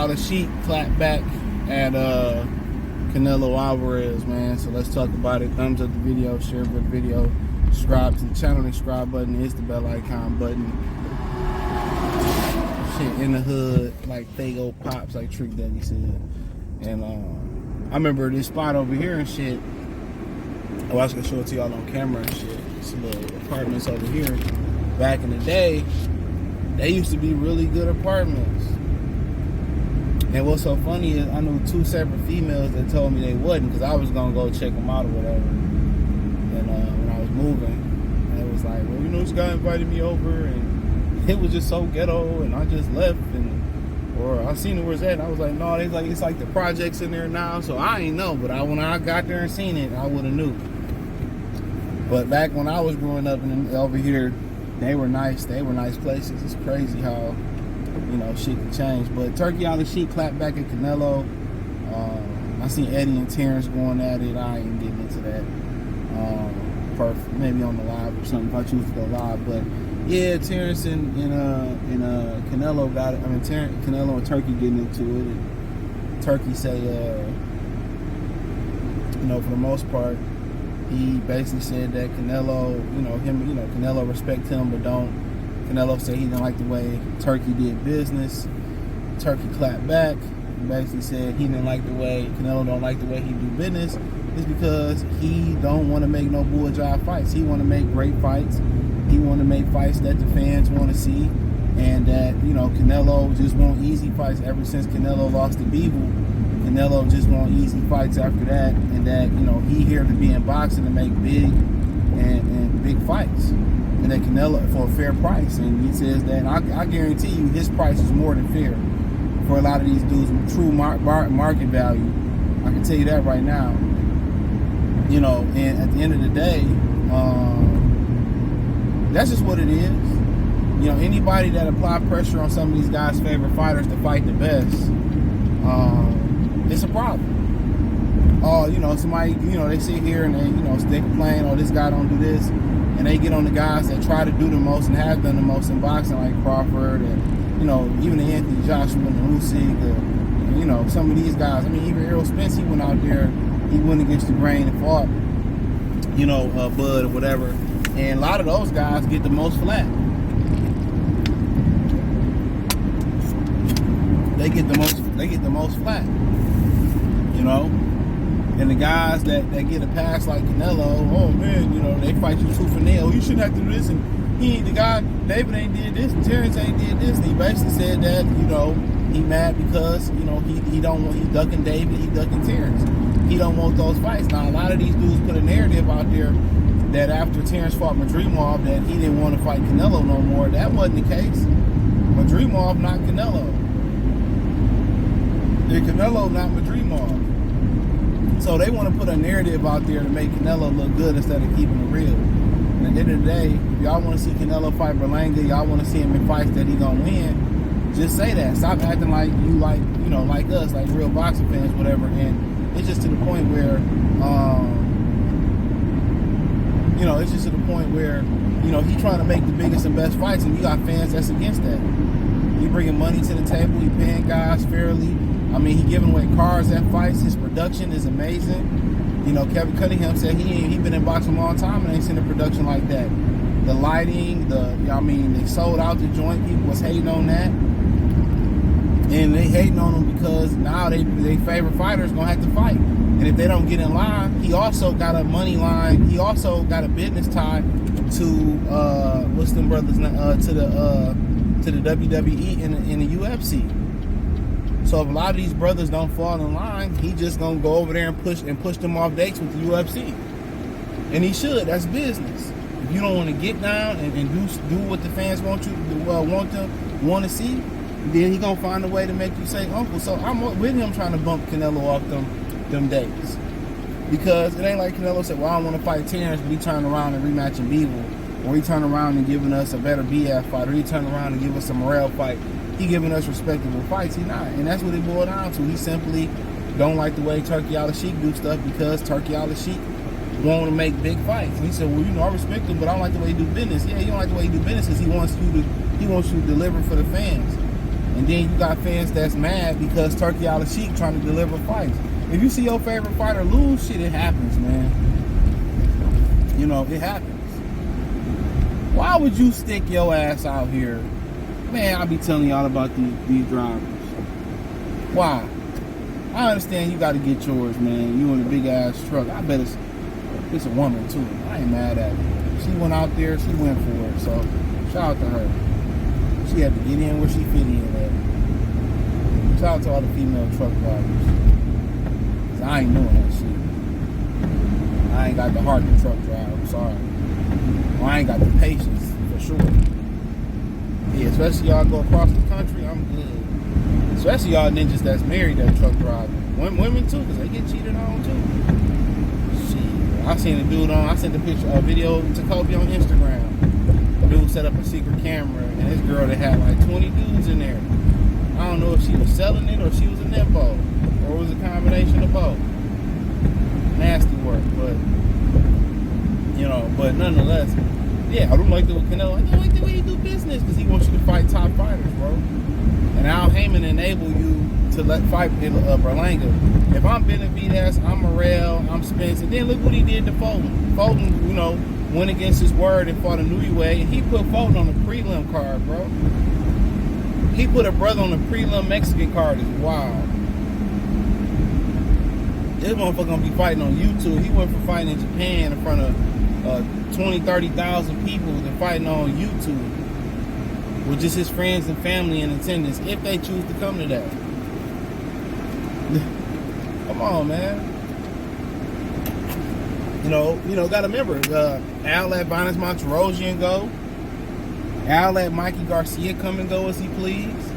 Y'all the Sheik clap back at Canelo Alvarez, man. So let's talk about it. Thumbs up the video, share the video, subscribe to the channel. The subscribe button is the bell icon button. Shit in the hood, like Fago Pops, like Trick Daddy said. And I remember this spot over here and shit. I was gonna show it to y'all on camera and shit. Some little apartments over here. Back in the day, they used to be really good apartments. And what's so funny is I knew two separate females that told me they wasn't, because I was gonna go check them out or whatever. And when I was moving, it was like, well, you know, this guy invited me over, and it was just so ghetto, and I just left, or I seen it where it's at, and I was like, no, it's like the projects in there now, so I ain't know. But when I got there and seen it, I would have knew. But back when I was growing up over here, they were nice. They were nice places. It's crazy how, you know, shit can change. But Turkey Y'all the Sheik clapped back at Canelo. I seen Eddie and Terrence going at it. I ain't getting into that. Maybe on the live or something if I choose to go live. But yeah, Terrence and Canelo got it. I mean, Canelo and Turkey getting into it. And Turkey say, you know, for the most part, he basically said that Canelo, Canelo respect him, but don't. Canelo said he didn't like the way Turkey did business. Turkey clapped back. He basically said he didn't like the way, Canelo don't like the way he do business. It's because he don't want to make no bull job fights. He want to make great fights. He want to make fights that the fans want to see. And that, you know, Canelo just want easy fights. Ever since Canelo lost to Bivol, Canelo just want easy fights after that. And that, you know, he here to be in boxing to make big and big fights. And that Canelo for a fair price. And he says that, I guarantee you his price is more than fair for a lot of these dudes with true market value. I can tell you that right now. You know, and at the end of the day, that's just what it is. You know, anybody that apply pressure on some of these guys' favorite fighters to fight the best, it's a problem. You know, somebody, you know, they sit here and they, you know, they complain, oh, this guy don't do this. And they get on the guys that try to do the most and have done the most in boxing, like Crawford and, you know, even the Anthony Joshua and Usyk, you know, some of these guys. I mean, even Errol Spence, he went out there, he went against the grain and fought, you know, Bud or whatever. And a lot of those guys get the most flack. They get the most flack, you know. And the guys that get a pass like Canelo, oh man, you know, they fight you tooth and nail. You shouldn't have to do this, and David ain't did this, and Terrence ain't did this. And he basically said that, you know, he mad because, you know, he ducking David, he ducking Terrence. He don't want those fights. Now a lot of these dudes put a narrative out there that after Terrence fought Madrimov that he didn't want to fight Canelo no more. That wasn't the case. Madrimov not Canelo. And Canelo not Madrimov. So they want to put a narrative out there to make Canelo look good instead of keeping it real. And at the end of the day, if y'all want to see Canelo fight Berlanga, y'all want to see him in fights that he gonna win, just say that. Stop acting like you like, you know, like us, like real boxing fans, whatever. And it's just to the point where, you know, it's just to the point where, you know, he trying to make the biggest and best fights, and you got fans that's against that. He bringing money to the table, he paying guys fairly. I mean, he giving away cars at fights. His production is amazing. You know, Kevin Cunningham said he been in boxing a long time and ain't seen a production like that. The lighting, they sold out the joint. People was hating on that. And they hating on him because now they favorite fighters gonna have to fight. And if they don't get in line, he also got a money line. He also got a business tie to what's them brothers to the WWE and the UFC. So if a lot of these brothers don't fall in line, he just gonna go over there and push them off dates with the UFC. And he should. That's business. If you don't want to get down and do what the fans want to see, then he gonna find a way to make you say uncle. So I'm with him trying to bump Canelo off them dates. Because it ain't like Canelo said, well, I don't want to fight Terrence, but he turned around and rematching Bivol. Or he turned around and giving us a better BF fight. Or he turned around and give us a Morrell fight. He giving us respectable fights. He not. And that's what it boiled down to. He simply don't like the way Turkey Y'all the Sheik do stuff because Turkey Y'all the Sheik want to make big fights. And he said, well, you know, I respect him, but I don't like the way he do business. Yeah, you don't like the way he do business because he wants you to deliver for the fans. And then you got fans that's mad because Turkey Al Sheikh trying to deliver fights. If you see your favorite fighter lose, shit, it happens, man. You know, it happens. Why would you stick your ass out here? Man, I'll be telling y'all about these drivers. Why? I understand you got to get yours, man. You in a big ass truck. I bet it's a woman too. I ain't mad at her. She went out there. She went for it. So shout out to her. She had to get in where she fit in at. Shout out to all the female truck drivers. 'Cause I ain't doing that shit. I ain't got the heart to truck drive. I'm sorry. Well, I ain't got the patience for sure. Yeah, especially y'all go across the country, I'm good. Especially y'all ninjas that's married that truck driver. Women too, because they get cheated on too. Shit. I seen I sent a video to Kobe on Instagram. The dude set up a secret camera, and this girl that had like 20 dudes in there. I don't know if she was selling it or she was a nympho, or it was a combination of both. Nasty work, but but nonetheless, yeah, I don't like the Canelo. I don't like the way he do business because he wants you to fight top fighters, bro. And Al Heyman enable you to fight Berlanga. If I'm Benavidez, I'm Morrell, I'm Spence, and then look what he did to Fulton. Fulton, went against his word and fought a Newey, and he put Fulton on the prelim card, bro. He put a brother on the prelim Mexican card. It's wild. This motherfucker gonna be fighting on YouTube. He went for fighting in Japan in front of 20, 30,000 people and fighting on YouTube with just his friends and family in attendance if they choose to come to that. Come on, man. Gotta remember, Al let Vanes Monterosian go. Al let Mikey Garcia come and go as he pleased.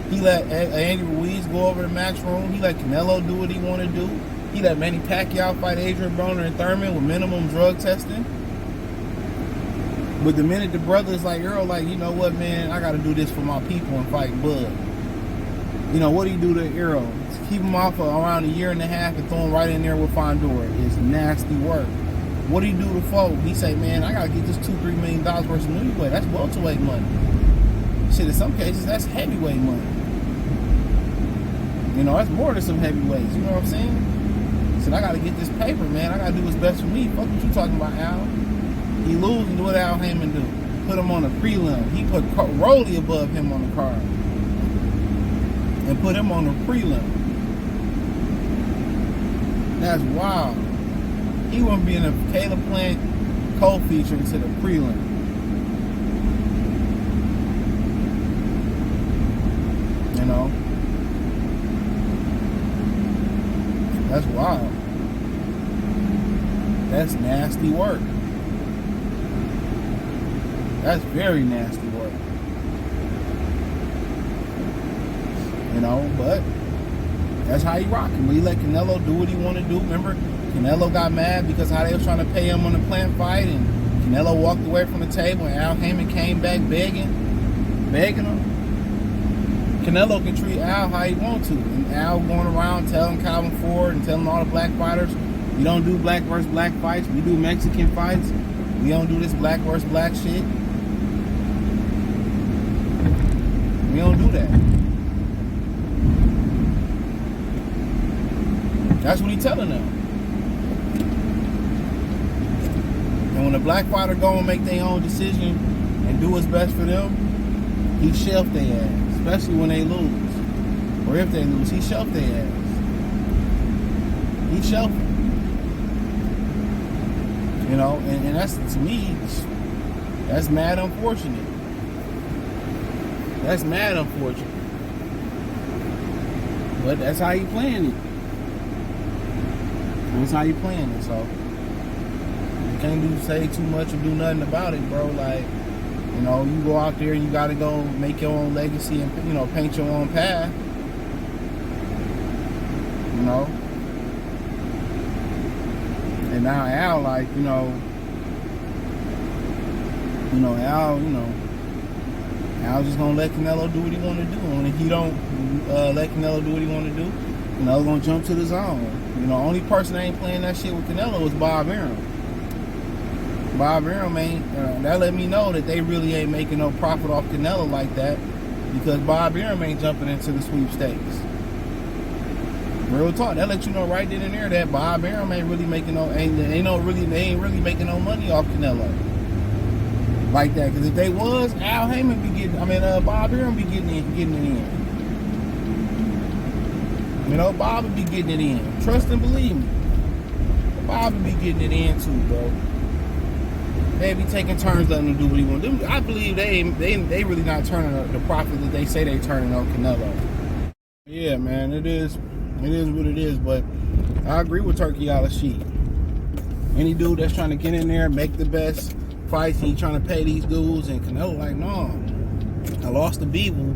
He let Andy Ruiz go over the match room. He let Canelo do what he want to do. He let Manny Pacquiao fight Adrian Broner and Thurman with minimum drug testing. But the minute the brother's like, Earl, like, you know what, man, I got to do this for my people and fight Bud. What do you do to Earl? Keep him off for around a year and a half and throw him right in there with Fondor. It's nasty work. What do you do to Folk? He say, man, I got to get this $2-3 million worth of Newey. That's welterweight money. Shit, in some cases, that's heavyweight money. That's more than some heavyweights. You know what I'm saying? Said, I got to get this paper, man. I got to do what's best for me. Fuck what you talking about, Al. He lose and do what Al Heyman do. Put him on a prelim. He put Rolly above him on the card. And put him on the prelim. That's wild. He wouldn't be in a Caleb Plant co-feature into the prelim. That's wild. That's nasty work. That's very nasty work. But that's how he rocking. But he let Canelo do what he want to do. Remember, Canelo got mad because how they was trying to pay him on the Plant fight, and Canelo walked away from the table, and Al Heyman came back begging him. Canelo can treat Al how he want to. And Al going around telling Calvin Ford and telling all the black fighters, we don't do black versus black fights. We do Mexican fights. We don't do this black versus black shit. We don't do that. That's what he's telling them. And when a black fighter go and make their own decision and do what's best for them, he shelf their ass. Especially when they lose. Or if they lose, he shelf their ass. He shelf them. And that's, to me, that's mad unfortunate. That's mad unfortunate. But that's how you playing it. That's how you playing it, so you can't say too much or do nothing about it, bro. Like, you go out there and you gotta go make your own legacy and paint your own path. And now Al, like, Al just gonna let Canelo do what he want to do, and if he don't let Canelo do what he want to do, Canelo gonna jump to the zone. Only person that ain't playing that shit with Canelo is Bob Arum. Bob Arum ain't. That let me know that they really ain't making no profit off Canelo like that. because Bob Arum ain't jumping into the sweepstakes. Real talk. That lets you know right then and there that Bob Arum ain't really making no they ain't really making no money off Canelo like that. Because if they was, Al Heyman be getting. Bob Arum be getting it in. Bob would be getting it in. Trust and believe me. Bob would be getting it in too, bro. They be taking turns letting him do what he want to do. I believe they really not turning the profit that they say they turning on Canelo. Yeah, man, it is what it is. But I agree with Turkey Al-Sheikh. Any dude that's trying to get in there, make the best fights, and he trying to pay these dudes, and Canelo like, no, I lost to Bivol.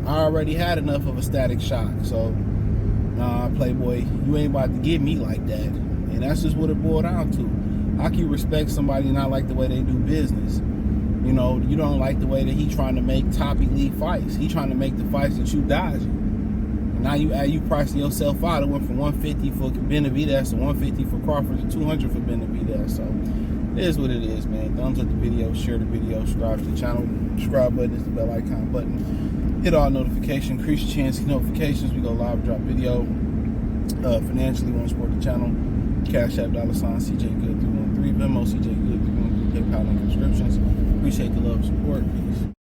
I already had enough of a static shock. So, nah, Playboy, you ain't about to get me like that. And that's just what it boiled down to. How can you respect somebody and not like the way they do business? You don't like the way that he trying to make top elite fights. He trying to make the fights that you dodging. And now you pricing yourself out. It went from 150 for Benavidez to 150 for Crawford to 200 for Benavidez. So it is what it is, man. Thumbs up the video, share the video, subscribe to the channel. Subscribe button is the bell icon button. Hit all notifications, increase your chance of notifications. We go live, drop video. Financially, want to support the channel. Cash App, $ CJ Good 313, Venmo CJ Good 313, PayPal link in descriptions. Appreciate the love and support. Peace.